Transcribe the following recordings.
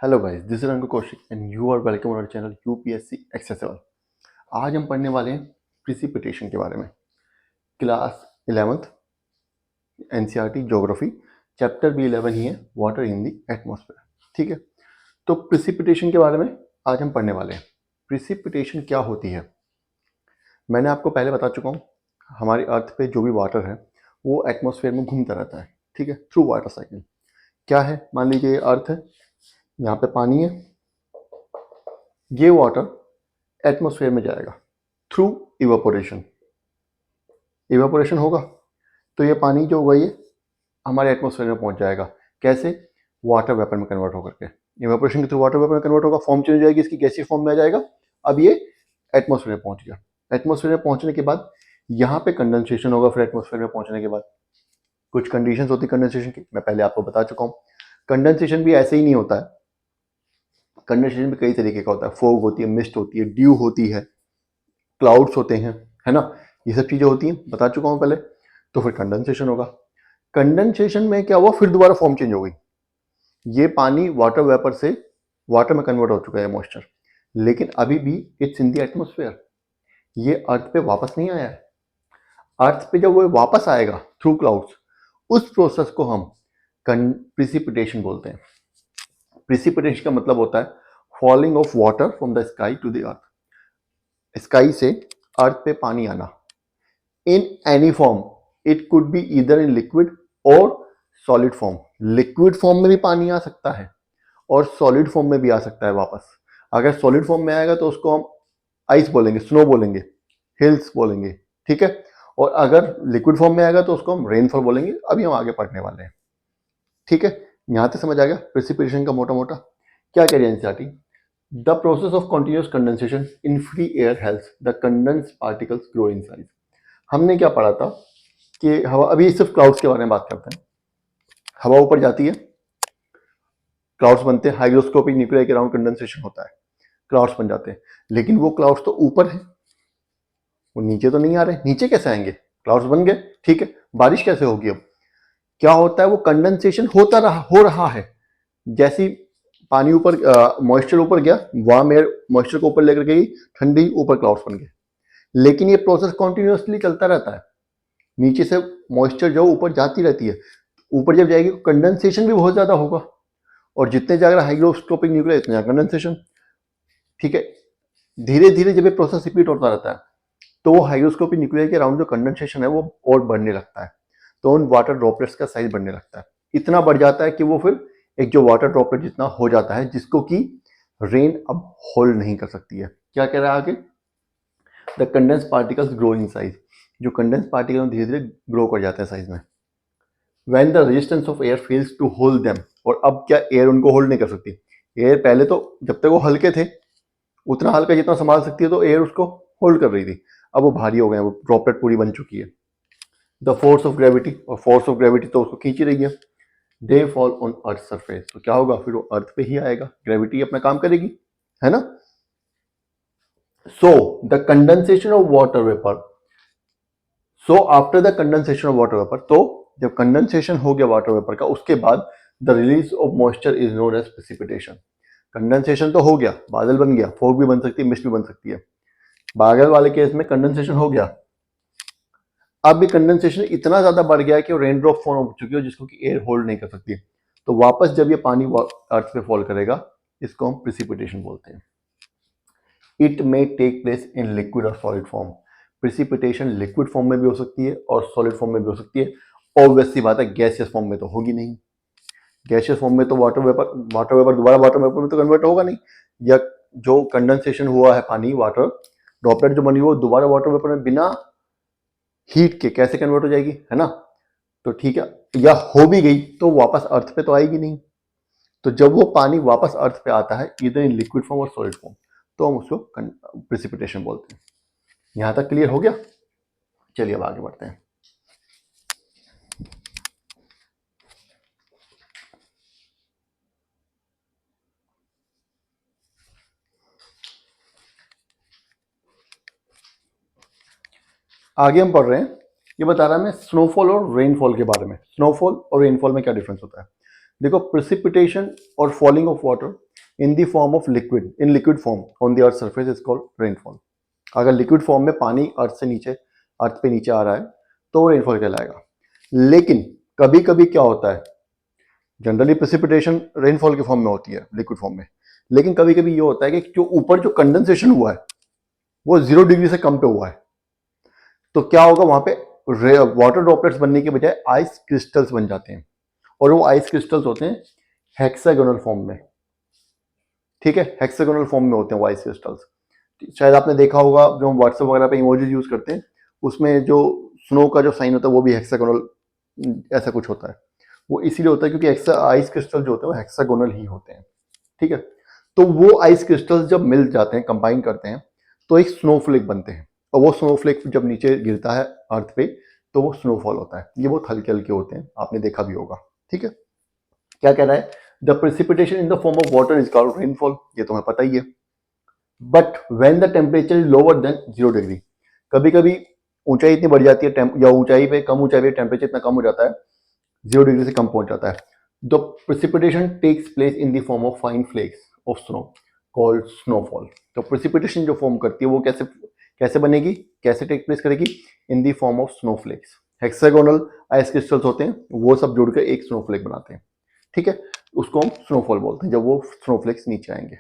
Hello guys, this is Ankur Kaushik and you are welcome on our channel UPSC accessible. आज हम पढ़ने वाले हैं प्रिसिपिटेशन के बारे में। Class 11th NCERT geography, chapter भी 11 ही है, वाटर इन द एटमॉस्फेयर। ठीक है, तो प्रिसिपिटेशन के बारे में आज हम पढ़ने वाले हैं। प्रिसिपिटेशन क्या होती है मैंने आपको पहले बता चुका हूँ। हमारी अर्थ पे जो भी वाटर है वो एटमॉस्फेयर में घूमता रहता है, ठीक है, थ्रू वाटर साइकिल। क्या है, मान लीजिए ये अर्थ है, यहाँ पे पानी है, ये वाटर एटमॉस्फेयर में जाएगा थ्रू इवापोरेशन। इवापोरेशन होगा तो ये पानी जो होगा ये हमारे एटमॉस्फेयर में पहुंच जाएगा। कैसे? वाटर वेपर में कन्वर्ट होकर के। इवापोरेशन के थ्रू वाटर वेपर में कन्वर्ट होगा, फॉर्म चेंज हो जाएगी, इसकी गैसीय फॉर्म में आ जाएगा। अब ये एटमॉस्फेयर में पहुंच गया। एटमॉस्फेयर में पहुंचने के बाद यहाँ पे कंडेंसेशन होगा। फिर एटमॉस्फेयर में पहुंचने के बाद कुछ कंडीशंस होती है कंडेंसेशन की, मैं पहले आपको बता चुका हूँ। कंडेंसेशन भी ऐसे ही नहीं होता है, कंडेंसेशन भी कई तरीके का होता है। फोग होती है, मिस्ट होती है, ड्यू होती है, क्लाउड्स होते हैं, है ना, ये सब चीजें होती हैं, बता चुका हूं पहले। तो फिर कंडेंसेशन होगा। कंडेंसेशन में क्या हुआ, फिर दोबारा फॉर्म चेंज हो गई। ये पानी वाटर वेपर से वाटर में कन्वर्ट हो चुका है मॉइस्चर, लेकिन अभी भी इट्स इन द एटमॉस्फेयर। ये अर्थ पे वापस नहीं आया है। अर्थ पे जब वो वापस आएगा थ्रू क्लाउड्स, उस प्रोसेस को हम प्रिसिपिटेशन बोलते हैं। प्रिसिपिटेशन का मतलब होता है falling of water from the sky to the earth. Sky से अर्थ पे पानी आना in any form. It could be either in liquid और सॉलिड फॉर्म। लिक्विड फॉर्म में भी पानी आ सकता है और सॉलिड फॉर्म में भी आ सकता है वापस। अगर सॉलिड फॉर्म में आएगा तो उसको हम आइस बोलेंगे, स्नो बोलेंगे, हिल्स बोलेंगे, ठीक है। और अगर लिक्विड फॉर्म में आएगा तो उसको हम रेनफॉल बोलेंगे। अभी हम आगे पढ़ने वाले हैं, ठीक है। यहां तक समझ आ गया प्रेसिपिटेशन का मोटा मोटा क्या कह रही है NCERT. The process of continuous condensation in free air helps the condensed particles grow in size. हमने क्या पढ़ा था कि हवा, अभी सिर्फ क्लाउड्स के बारे में बात करते हैं। हवा ऊपर जाती है, क्लाउड्स बनते हैं, हाइग्रोस्कोपिक न्यूक्लियर के अराउंड कंडेंसेशन होता है, क्लाउड्स बन जाते हैं। लेकिन वो क्लाउड्स तो ऊपर है, वो नीचे तो नहीं आ रहे। नीचे कैसे आएंगे? क्लाउड्स बन गए, ठीक है, बारिश कैसे होगी? अब क्या होता है, वो कंडेंसेशन हो रहा है। जैसी पानी ऊपर, मॉइस्चर ऊपर गया, वार्म एयर मॉइस्चर को ऊपर लेकर गई, ठंडी, ऊपर क्लाउड्स बन गए। लेकिन ये प्रोसेस कॉन्टिन्यूसली चलता रहता है। नीचे से मॉइस्चर जो ऊपर जाती रहती है, ऊपर जब जाएगी कंडेंसेशन भी बहुत ज्यादा होगा, और जितने ज्यादा हाइग्रोस्कोपिक न्यूक्लियर इतने ज्यादा कंडेंसेशन, ठीक है। धीरे धीरे जब ये प्रोसेस रिपीट होता रहता है तो वो हाइग्रोस्कोपिक न्यूक्लियर के अराउंड जो कंडेंसेशन है वो और बढ़ने लगता है। तो उन वाटर ड्रॉपलेट्स का साइज बढ़ने लगता है, इतना बढ़ जाता है कि वो फिर एक जो वाटर ड्रॉपलेट जितना हो जाता है, जिसको कि रेन अब होल्ड नहीं कर सकती है। क्या कह रहा है आगे, the condense particles grow in size. जो कंडेंस पार्टिकल धीरे धीरे ग्रो कर जाते हैं साइज में। When the resistance of air fails to hold them. और अब क्या एयर उनको होल्ड नहीं कर सकती। एयर पहले तो जब तक वो हल्के थे उतना हल्का जितना संभाल सकती है तो एयर उसको होल्ड कर रही थी। अब वो भारी हो गए, वो ड्रॉपलेट पूरी बन चुकी है। द फोर्स ऑफ ग्रेविटी, और फोर्स ऑफ ग्रेविटी तो उसको खींच ही रही है। They fall on earth surface, तो क्या होगा, फिर वो अर्थ पे ही आएगा, ग्रेविटी अपना काम करेगी, है ना। So the condensation of water vapour, so after the condensation of water vapour, तो जब कंडेंसेशन हो गया वाटर वेपर का, उसके बाद the release of moisture is known as precipitation. Condensation तो हो गया, बादल बन गया, फॉग भी बन सकती है, मिस्ट भी बन सकती है। बादल वाले केस में कंडेंसेशन हो गया, अब भी कंडेंसेशन इतना ज्यादा बढ़ गया है कि रेन ड्रॉप फॉर्म हो चुकी है जिसको कि एयर होल्ड नहीं कर सकती। तो वापस जब ये पानी अर्थ पे फॉल करेगा, इसको हम प्रिसिपिटेशन बोलते हैं। It may take place in liquid और solid form. Precipitation liquid form में भी हो सकती है और सॉलिड फॉर्म में भी हो सकती है। ऑब्वियस सी बात है, गैसियस फॉर्म में तो होगी नहीं। गैसियस फॉर्म में तो वाटर वेपर दोबारा वाटर वेपर में तो कन्वर्ट होगा नहीं। या जो कंडेंसेशन हुआ है पानी, वाटर ड्रॉपलेट जो बनी, वो दोबारा वाटर वेपर में बिना हीट के कैसे कन्वर्ट हो जाएगी, है ना। तो ठीक है, या हो भी गई तो वापस अर्थ पे तो आएगी नहीं। तो जब वो पानी वापस अर्थ पे आता है, इधर इन लिक्विड फॉर्म और सॉलिड फॉर्म, तो हम उसको प्रेसिपिटेशन बोलते हैं। यहां तक क्लियर हो गया? चलिए अब आगे बढ़ते हैं। आगे हम पढ़ रहे हैं, ये बता रहा है मैं स्नोफॉल और रेनफॉल के बारे में। स्नोफॉल और रेनफॉल में क्या डिफरेंस होता है। देखो प्रेसिपिटेशन और falling of water in the form of liquid, in liquid form on the earth surface is called rainfall. अगर लिक्विड फॉर्म में पानी अर्थ से नीचे, अर्थ पे नीचे आ रहा है तो वो रेनफॉल कहलाएगा। लेकिन कभी कभी क्या होता है, जनरली प्रेसिपिटेशन रेनफॉल के फॉर्म में होती है लिक्विड फॉर्म में, लेकिन कभी कभी ये होता है कि जो ऊपर जो कंडेंसेशन हुआ है वो 0 डिग्री से कम पे हुआ है, तो क्या होगा वहां पे वाटर ड्रॉपलेट्स बनने के बजाय आइस क्रिस्टल्स बन जाते हैं, और वो आइस क्रिस्टल्स होते हैं हेक्सागोनल फॉर्म में। ठीक है, हेक्सागोनल फॉर्म में होते हैं वो आइस क्रिस्टल्स। शायद आपने देखा होगा जो हम व्हाट्सएप वगैरह पे इमोजीज यूज करते हैं, उसमें जो स्नो का जो साइन होता है वो भी हेक्सागोनल ऐसा कुछ होता है। वो इसीलिए होता है क्योंकि आइस क्रिस्टल जो होते हैं वो हेक्सागोनल ही होते हैं। ठीक है, तो वो आइस क्रिस्टल्स जब मिल जाते हैं, कंबाइन करते हैं, तो एक स्नोफ्लेक बनते हैं, और वो स्नोफ्लेक जब नीचे गिरता है अर्थ पे तो वो स्नोफॉल होता है। ये बहुत हल्के हल्के होते हैं, आपने देखा भी होगा। ठीक है, क्या कह रहा है, the precipitation in the form of water is called rainfall, ये तुम्हें पता ही है। But when the temperature is lower than 0 degree, कभी कभी ऊंचाई इतनी बढ़ जाती है या ऊंचाई पे, कम ऊंचाई पे टेम्परेचर इतना कम हो जाता है, 0 डिग्री से कम पहुंच जाता है, the precipitation takes place in the form of fine flakes of snow called snowfall. तो प्रेसिपिटेशन जो फॉर्म करती है वो कैसे कैसे बनेगी, कैसे टेक प्लेस करेगी, इन the form of snowflakes. Hexagonal ice crystals होते हैं, वो सब जुड़कर एक स्नोफ्लेक बनाते हैं। ठीक है, उसको हम स्नोफॉल बोलते हैं जब वो स्नोफ्लेक्स नीचे आएंगे।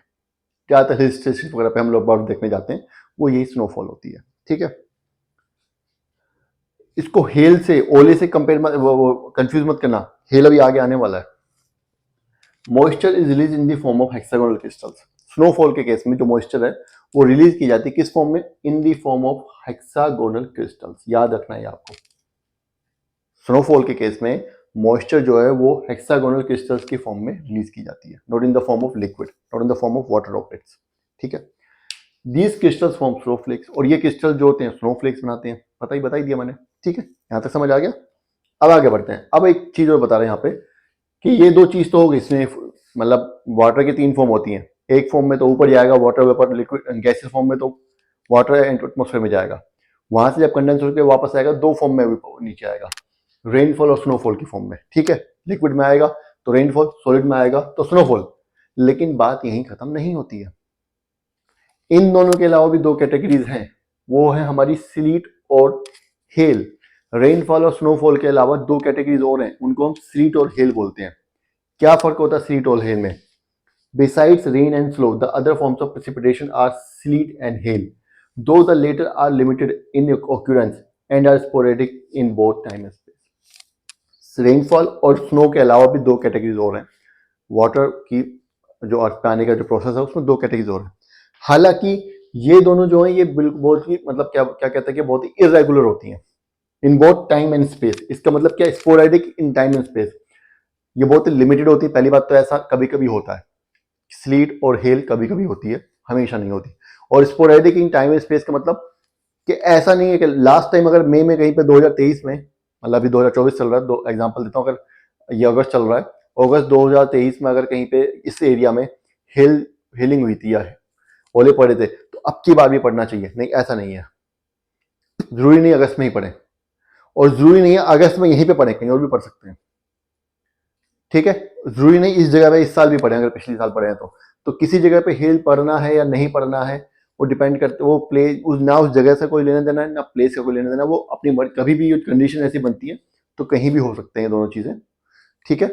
ज्यादातर हिल स्टेशन वगैरह पे हम लोग बर्फ देखने जाते हैं, वो यही स्नोफॉल होती है। ठीक है, इसको हेल से, ओले से कंपेयर मत, कंफ्यूज मत करना, हेल अभी आगे आने वाला है। Moisture is release in the form of hexagonal crystals. Snowfall के केस में जो मॉइस्चर है वो रिलीज की जाती है किस फॉर्म में, इन the form of hexagonal crystals. याद रखना है आपको, स्नोफॉल के केस में मॉइस्चर जो है वो हेक्सागोनल क्रिस्टल्स की फॉर्म में रिलीज की जाती है, not in the form of liquid, not in the form of water droplets. ठीक है, दीज क्रिस्टल्स फॉर्म स्नोफ्लेक्स, और ये क्रिस्टल जो होते हैं स्नोफ्लेक्स बनाते हैं, बता ही दिया मैंने। ठीक है, यहां तक समझ आ गया। अब आगे बढ़ते हैं। अब एक चीज और बता रहे हैं यहाँ पे कि ये दो चीज तो हो गई, इसमें मतलब वाटर की 3 फॉर्म होती हैं। एक फॉर्म में तो ऊपर जाएगा water vapour, liquid gaseous form में तो वाटर एटमोस्फेयर में जाएगा, वहां से जब कंडेंस होकर वापस आएगा 2 फॉर्म में नीचे आएगा, रेनफॉल और स्नोफॉल की फॉर्म में। ठीक है, लिक्विड में आएगा तो रेनफॉल, सॉलिड में आएगा तो स्नोफॉल। लेकिन बात यहीं खत्म नहीं होती है, इन दोनों के अलावा भी 2 कैटेगरीज हैं, वो है हमारी स्लीट और हेल। रेनफॉल और स्नोफॉल के अलावा 2 कैटेगरीज और हैं, उनको हम स्लीट और हेल बोलते हैं। क्या फर्क होता है स्लीट और हेल में? Besides rain and snow the other forms of precipitation are sleet and hail, though the latter are limited in occurrence and are sporadic in both time and space. Rainfall और snow के अलावा भी 2 categories और हैं, water की जो अर्थ पे आने का जो प्रोसेस है उसमें 2 कैटेगरीज और हैं। हालांकि ये दोनों जो हैं ये बिल्कुल बहुत ही, मतलब क्या क्या कहते हैं कि बहुत ही इरेगुलर होती हैं इन बोथ टाइम एंड स्पेस। इसका मतलब क्या, sporadic in time and space, ये बहुत ही लिमिटेड होती है। पहली बात तो ऐसा कभी कभी होता है, स्लीट और हेल कभी कभी होती है, हमेशा नहीं होती। और sporadic in time and space का मतलब कि ऐसा नहीं है कि लास्ट टाइम अगर मई में कहीं पे 2023 में, मतलब अभी 2024 चल रहा है, दो एग्जांपल देता हूँ, अगर ये अगस्त चल रहा है, अगस्त 2023 में अगर कहीं पे इस एरिया में हेलिंग हुई थी या ओले पड़े थे, तो अब की बार भी पड़ना चाहिए, नहीं ऐसा नहीं है। जरूरी नहीं अगस्त में ही पड़े, और जरूरी नहीं है अगस्त में यहीं पे पड़े, कहीं और भी पढ़ सकते हैं। ठीक है, जरूरी नहीं इस जगह पे इस साल भी पढ़े, अगर पिछले साल पढ़े हैं तो किसी जगह पे हेल पढ़ना है या नहीं पढ़ना है वो डिपेंड करते, वो प्लेस ना उस जगह से कोई लेना देना है ना प्लेस का कोई लेना देना, वो अपनी कभी भी कंडीशन ऐसी बनती है तो कहीं भी हो सकते हैं दोनों चीजें। ठीक है,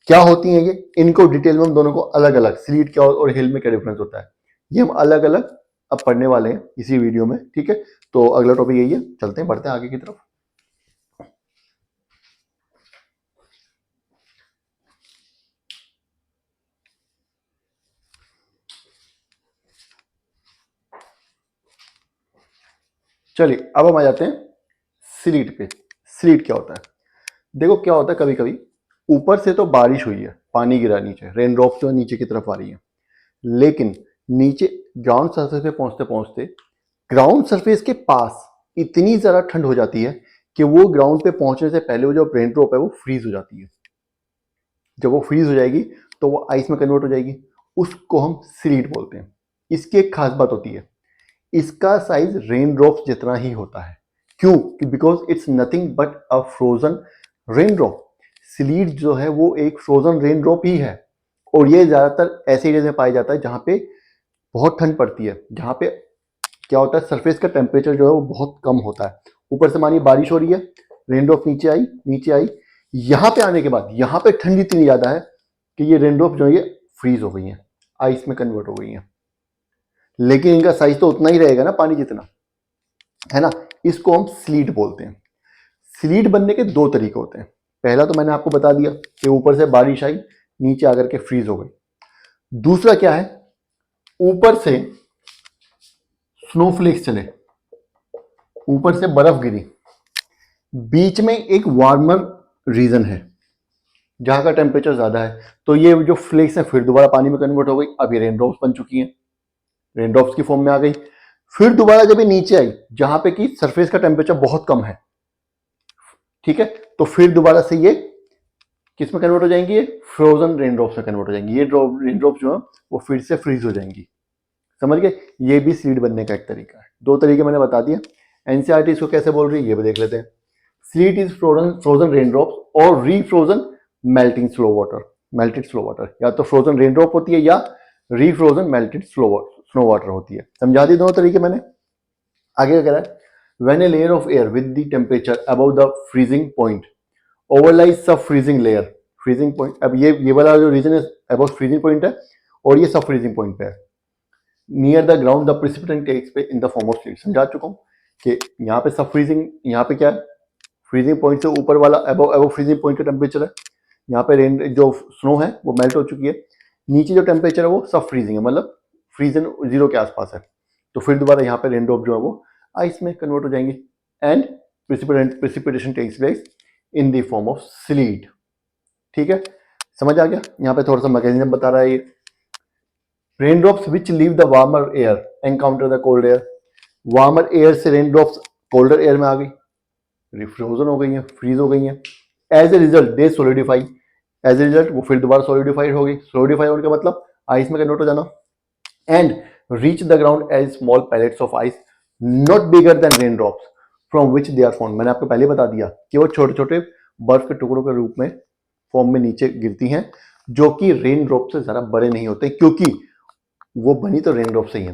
क्या होती हैं ये, इनको डिटेल में हम दोनों को अलग अलग, स्लीट क्या और हेल में क्या डिफरेंस होता है, ये हम अलग अलग अब पढ़ने वाले हैं इसी वीडियो में। ठीक है, तो अगला टॉपिक यही है, चलते हैं बढ़ते हैं आगे की तरफ। चलिए अब हम आ जाते हैं स्लीट पे। स्लीट क्या होता है, देखो क्या होता है, कभी कभी ऊपर से तो बारिश हुई है, पानी गिरा नीचे, रेन ड्रॉप जो नीचे की तरफ आ रही है, लेकिन नीचे ग्राउंड सरफेस पे पहुंचते पहुंचते ग्राउंड सरफेस के पास इतनी ज्यादा ठंड हो जाती है कि वो ग्राउंड पे पहुंचने से पहले वो जो रेन ड्रॉप है वो फ्रीज हो जाती है। जब वो फ्रीज हो जाएगी तो वो आइस में कन्वर्ट हो जाएगी, उसको हम स्लीट बोलते हैं। इसकी एक खास बात होती है, इसका साइज रेन ड्रॉप जितना ही होता है। क्यों? Because it's nothing but a frozen rain drop. Slit जो है वो एक फ्रोजन रेन ड्रॉप ही है, और ये ज़्यादातर ऐसे एरिया में पाया जाता है जहाँ पे बहुत ठंड पड़ती है, जहाँ पे क्या होता है सरफेस का टेम्परेचर जो है वो बहुत कम होता है। ऊपर से मानिए बारिश हो रही है, रेन ड्रॉप नीचे आई, यहाँ पे आने के बाद यहाँ पे ठंड इतनी ज़्यादा है कि ये रेन ड्रॉप जो है ये फ्रीज हो गई हैं, आइस में कन्वर्ट हो गई हैं। लेकिन इनका साइज तो उतना ही रहेगा ना पानी जितना, है ना। इसको हम स्लीट बोलते हैं। स्लीट बनने के दो तरीके होते हैं। पहला तो मैंने आपको बता दिया कि ऊपर से बारिश आई, नीचे आकर के फ्रीज हो गई। दूसरा क्या है, ऊपर से स्नोफ्लेक्स चले, ऊपर से बर्फ गिरी, बीच में एक वार्मर रीजन है जहां का टेम्परेचर ज्यादा है, तो ये जो फ्लेक्स है फिर दोबारा पानी में कन्वर्ट हो गई, अब ये रेन ड्रॉप्स बन चुकी हैं, रेन ड्रॉप्स की फॉर्म में आ गई। फिर दोबारा जब ये नीचे आई जहां पे कि सरफेस का टेम्परेचर बहुत कम है, ठीक है, तो फिर दोबारा से ये किस में कन्वर्ट हो जाएंगी, ये फ्रोजन रेन ड्रॉप्स में कन्वर्ट हो जाएंगी। ये रेन ड्रॉप्स जो है वो फिर से फ्रीज हो जाएंगी। समझ गए, ये भी स्लीट बनने का एक तरीका है। दो तरीके मैंने बता दिया। एनसीईआरटी इसको कैसे बोल रही है ये भी देख लेते हैं। Sleet is frozen rain drops और refrozen melting slow water, melted slow water. या तो फ्रोजन रेन ड्रॉप होती है या रीफ्रोजन मेल्टेड स्नो वाटर होती है। समझा दिए दोनों तरीके मैंने। आगे क्या कह रहा है, when a layer of air with the temperature above the freezing point overlies sub freezing layer. Freezing point, अब ये वाला जो रीजन है अबव फ्रीजिंग पॉइंट है और ये सब फ्रीजिंग पॉइंट पे है। Near the ground the precipitant takes पे in the form of sleet. समझा चुका हूँ कि यहाँ पे सब फ्रीजिंग, यहाँ पे क्या है फ्रीजिंग पॉइंट से ऊपर वाला अबव फ्रीजिंग पॉइंट का टेम्परेचर है। यहाँ पे रेन जो स्नो है वो मेल्ट हो चुकी है, नीचे जो टेम्परेचर है वो सब फ्रीजिंग है, मतलब फ्रीजन जीरो के आसपास है। तो फिर दोबारा यहाँ पे रेन ड्रॉप जो है वो आइस में कन्वर्ट हो जाएंगे and precipitation takes place in the form of sleet. ठीक है, समझ आ गया। यहाँ पे थोड़ा सा मैकेनिज्म बता रहा है ये। Rain drops which leave the warmer air encounter the cold air. Warmer air से रेन ड्रॉप्स कोल्डर एयर में आ गई, रिफ्रोजन हो गई हैं, फ्रीज हो गई हैं। As a result they solidify, as a result वो फिर दोबारा सोलिडिफाइड हो गई। सोलिडिफाई होने का मतलब आइस में कन्वर्ट हो जाना। And reach the ground as small pellets of ice not bigger than rain drops from which they are form. मैंने आपको पहले बता दिया कि वो छोटे छोटे बर्फ के टुकड़ों के रूप में फॉर्म में नीचे गिरती हैं, जो कि रेन ड्रॉप से ज्यादा बड़े नहीं होते, क्योंकि वो बनी तो रेन ड्रॉप से ही है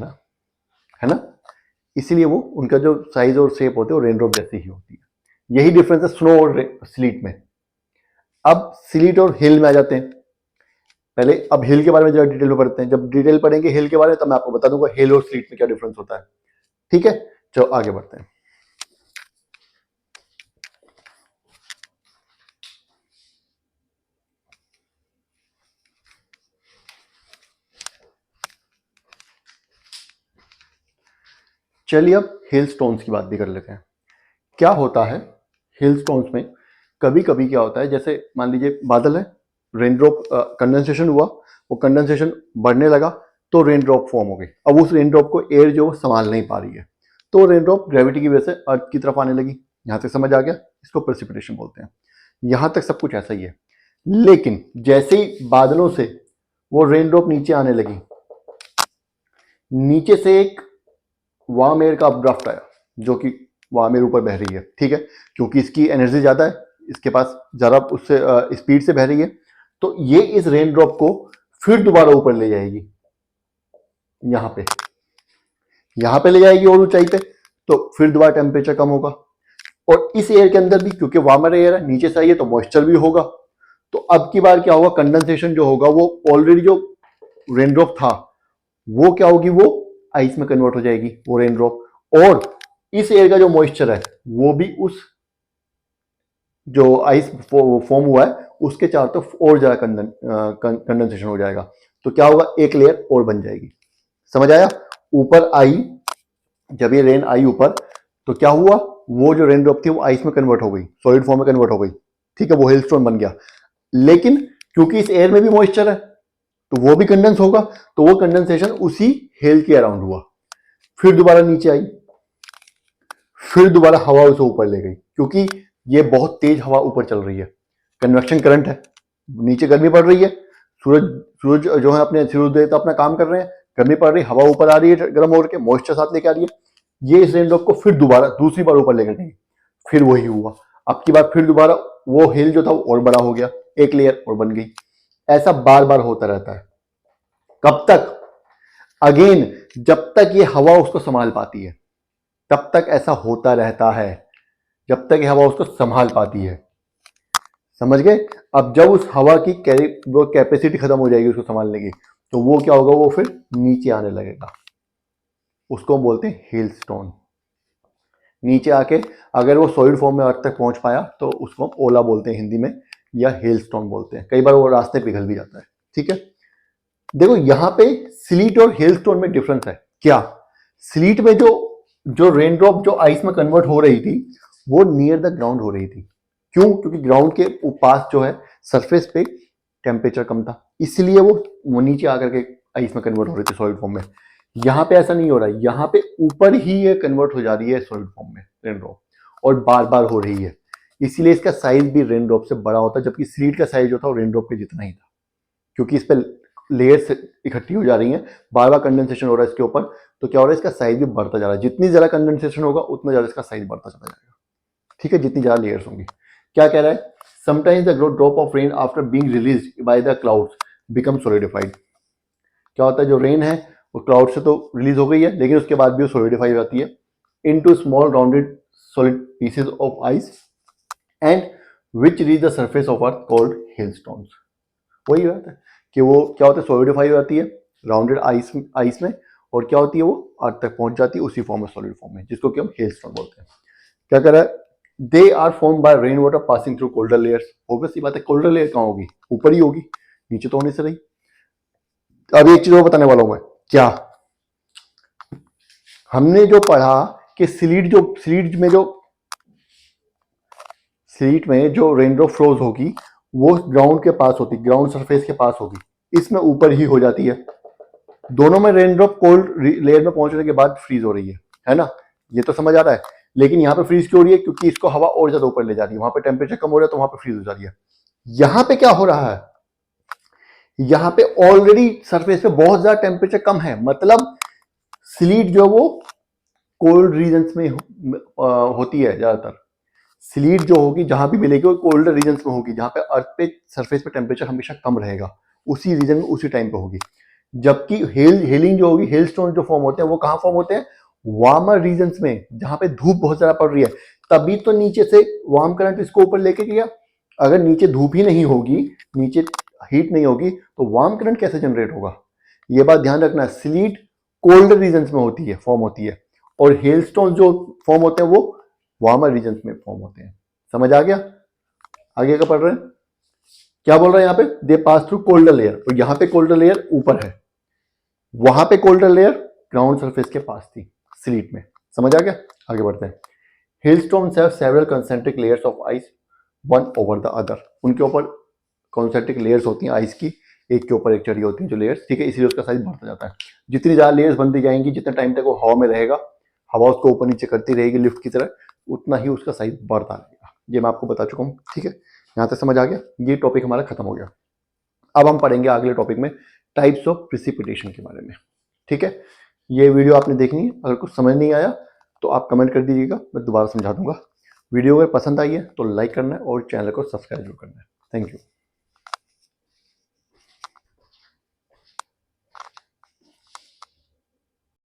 ना, इसीलिए वो उनका जो साइज और शेप होते हैं वो रेन ड्रॉप जैसी ही होती है। यही डिफरेंस है स्नो और स्लीट में। अब स्लीट और हिल में आ जाते हैं। पहले अब हिल के बारे में जरा डिटेल में पढ़ते हैं। जब डिटेल पढ़ेंगे हिल के बारे में तो मैं आपको बता दूंगा हिल और स्लीट में क्या डिफरेंस होता है। ठीक है, चलो आगे बढ़ते हैं। चलिए अब हिल स्टोन्स की बात भी कर लेते हैं। क्या होता है हिल स्टोन्स में, कभी कभी क्या होता है, जैसे मान लीजिए बादल है, रेन ड्रॉप कंडेंसेशन हुआ, वो कंडेंसेशन बढ़ने लगा तो रेन ड्रॉप फॉर्म हो गई। अब उस रेन ड्रॉप को एयर जो संभाल नहीं पा रही है, तो रेन ड्रॉप ग्रेविटी की वजह से अर्थ की तरफ आने लगी। यहाँ तक समझ आ गया, इसको प्रेसिपिटेशन बोलते हैं। यहाँ तक सब कुछ ऐसा ही है। लेकिन जैसे ही बादलों से वो रेन ड्रॉप नीचे आने लगी, नीचे से एक वार्म एयर का अपड्राफ्ट आया, जो कि वार्म एयर ऊपर बह रही है। ठीक है, क्योंकि इसकी एनर्जी ज्यादा है, इसके पास ज्यादा उससे स्पीड से बह रही है, तो ये इस रेन ड्रॉप को फिर दोबारा ऊपर ले जाएगी। यहां पे ले जाएगी और ऊंचाई पे, तो फिर दोबारा टेम्परेचर कम होगा। और इस एयर के अंदर भी क्योंकि वार्मर एयर है, नीचे से आई है तो मॉइस्चर भी होगा। तो अब की बार क्या होगा, कंडेंसेशन जो होगा वो ऑलरेडी जो रेन ड्रॉप था वो क्या होगी, वो आइस में कन्वर्ट हो जाएगी वो रेन ड्रॉप। और इस एयर का जो मॉइस्चर है वो भी उस जो आइस फॉर्म हुआ है उसके चारों तरफ और ज्यादा कंडेंसेशन हो जाएगा। तो क्या होगा, एक लेयर और बन जाएगी। समझ आया। ऊपर आई, जब ये रेन आई ऊपर तो क्या हुआ, वो जो रेन ड्रॉप थी वो आइस में कन्वर्ट हो गई, सॉलिड फॉर्म में कन्वर्ट हो गई। ठीक है, वो हेलस्टोन बन गया। लेकिन क्योंकि इस एयर में भी मॉइस्चर है तो वो भी कंडेंस होगा, तो वो कंडेंसेशन उसी हेल के अराउंड हुआ। फिर दोबारा नीचे आई, फिर दोबारा हवा उसे ऊपर ले गई, क्योंकि ये बहुत तेज हवा ऊपर चल रही है, कन्वेक्शन करंट है, नीचे गर्मी पड़ रही है, सूरज जो है अपने सूर्य देवता अपना काम कर रहे हैं, गर्मी पड़ रही है, हवा ऊपर आ रही है गर्म होकर के, मॉइस्चर साथ लेके आ रही है। ये इस रेन ड्रॉप को फिर दोबारा दूसरी बार ऊपर लेकर गई, फिर वही हुआ। अब की बार फिर दोबारा वो हिल जो था वो और बड़ा हो गया, एक लेयर और बन गई। ऐसा बार बार होता रहता है। कब तक? अगेन, जब तक ये हवा उसको संभाल पाती है तब तक ऐसा होता रहता है, जब तक ये हवा उसको संभाल पाती है। समझ गए? अब जब उस हवा की वो कैपेसिटी खत्म हो जाएगी उसको संभालने की, तो वो क्या होगा, वो फिर नीचे आने लगेगा। उसको हम बोलते हैं हेलस्टोन। नीचे आके अगर वो सॉलिड फॉर्म में अर्थ तक पहुंच पाया तो उसको हम ओला बोलते हैं हिंदी में, या हेलस्टोन बोलते हैं। कई बार वो रास्ते पिघल भी जाता है। ठीक है, देखो यहां पे स्लीट और हेलस्टोन में डिफरेंस है। क्या? स्लीट में जो जो रेन ड्रॉप जो आइस में कन्वर्ट हो रही थी वो नियर द ग्राउंड हो रही थी। क्यों? क्योंकि ग्राउंड के पास जो है सरफेस पे टेम्परेचर कम था, इसलिए वो नीचे आकर के आइस में कन्वर्ट हो रही थी सॉलिड फॉर्म में। यहाँ पे ऐसा नहीं हो रहा है, यहाँ पे ऊपर ही ये कन्वर्ट हो जा रही है सॉलिड फॉर्म में रेन ड्रॉप, और बार बार हो रही है। इसीलिए इसका साइज भी रेन ड्रॉप से बड़ा होता है, जबकि स्लीट का साइज जो था वो रेन ड्रॉप के जितना ही था, क्योंकि इस पर लेयर्स इकट्ठी हो जा रही हैं, बार बार कंडेंसेशन हो रहा है इसके ऊपर, तो क्या हो रहा है, इसका साइज भी बढ़ता जा रहा है। जितनी ज्यादा कंडेंसेशन होगा उतना ज्यादा इसका साइज बढ़ता चला जाएगा। ठीक है, जितनी ज्यादा लेयर्स होंगी। क्या कह रहा है? Sometimes the drop of rain after being released by the clouds become solidified. क्या होता है, जो रेन है वो क्लाउड से तो रिलीज हो गई है, लेकिन उसके बाद भी वो सॉलिडिफाई हो जाती है into small rounded solid pieces of ice and which reach the surface of earth called hailstones. वही बात है कि वो क्या होता है, सॉलिडिफाई हो जाती है राउंडेड आइस में, और क्या होती है, वो अर्थ तक पहुंच जाती है उसी फॉर्म में, सॉलिड फॉर्म में, जिसको कि हम हेलस्टोन बोलते हैं। क्या कर रहा है? They are form by rain water passing through colder layers. Obviously बात है, कोल्डर लेयर कहाँ होगी? ऊपर ही होगी, नीचे तो होने से रही। अब एक चीज और बताने वाला हूं मैं। क्या? हमने जो पढ़ा कि स्लीट में जो रेनड्रॉप फ्लोज होगी वो ग्राउंड के पास होती, ग्राउंड सरफेस के पास होगी, इसमें ऊपर ही हो जाती है। दोनों में रेनड्रॉप कोल्ड लेयर में पहुंचने के बाद फ्रीज हो रही है ना? ये तो समझ आ रहा है। लेकिन यहाँ पे फ्रीज क्यों हो रही है? क्योंकि इसको हवा और ज्यादा ऊपर ले जा रही है, वहां पे टेम्परेचर कम हो रहा है तो वहां पे फ्रीज हो जा रही है। यहाँ पे क्या हो रहा है? यहाँ पे ऑलरेडी सरफेस पे बहुत ज्यादा टेम्परेचर कम है, मतलब स्लीट जो वो कोल्ड रीजन्स में होती है ज्यादातर। स्लीट जो होगी जहां भी मिलेगी वो कोल्डर रीजन्स में होगी, जहां पे अर्थ पे सरफेस पे टेम्परेचर हमेशा कम रहेगा, उसी रीजन में उसी टाइम पे होगी। जबकि हेलिंग जो होगी, हेलस्टोन जो फॉर्म होते हैं वो कहाँ फॉर्म होते हैं? वार्मर रीजन्स में, जहां पे धूप बहुत ज्यादा पड़ रही है। तभी तो नीचे से वार्म करंट इसको ऊपर लेके गया। अगर नीचे धूप ही नहीं होगी, नीचे हीट नहीं होगी, तो वार्म करंट कैसे जनरेट होगा? ये बात ध्यान रखना। स्लीट कोल्ड रीजन्स में होती है, फॉर्म होती है, और हेलस्टोन जो फॉर्म होते हैं वो वार्मर रीजन्स में फॉर्म होते हैं। समझ आ गया? आगे का पढ़ रहे हैं। क्या बोल रहे हैं यहाँ पे? दे पास थ्रू कोल्डर लेयर, और यहाँ पे कोल्डर लेयर ऊपर है, वहां पे कोल्डर लेयर ग्राउंड सरफेस के पास थी स्लीट में। समझ आ गया? आगे बढ़ते हैं। Hailstones have several concentric layers of ice one over the other. उनके ऊपर कंसेंट्रिक लेयर्स होती हैं आइस की, एक के ऊपर एक चढ़ी होती हैं जो लेयर्स। ठीक है, इसलिए उसका साइज बढ़ता जाता है। जितनी ज्यादा लेयर्स बनती जाएंगी, जितने टाइम तक वो हवा में रहेगा, हवा उसको ऊपर नीचे करती रहेगी लिफ्ट की तरह, उतना ही उसका साइज बढ़ता रहेगा। ये मैं आपको बता चुका हूँ। ठीक है, यहाँ तक समझ आ गया? ये टॉपिक हमारा खत्म हो गया। अब हम पढ़ेंगे अगले टॉपिक में टाइप्स ऑफ प्रिसिपिटेशन के बारे में। ठीक है, ये वीडियो आपने देखनी है। अगर कुछ समझ नहीं आया तो आप कमेंट कर दीजिएगा, मैं दोबारा समझा दूंगा। वीडियो अगर पसंद आई है तो लाइक करना है और चैनल को सब्सक्राइब जरूर करना है। Thank you.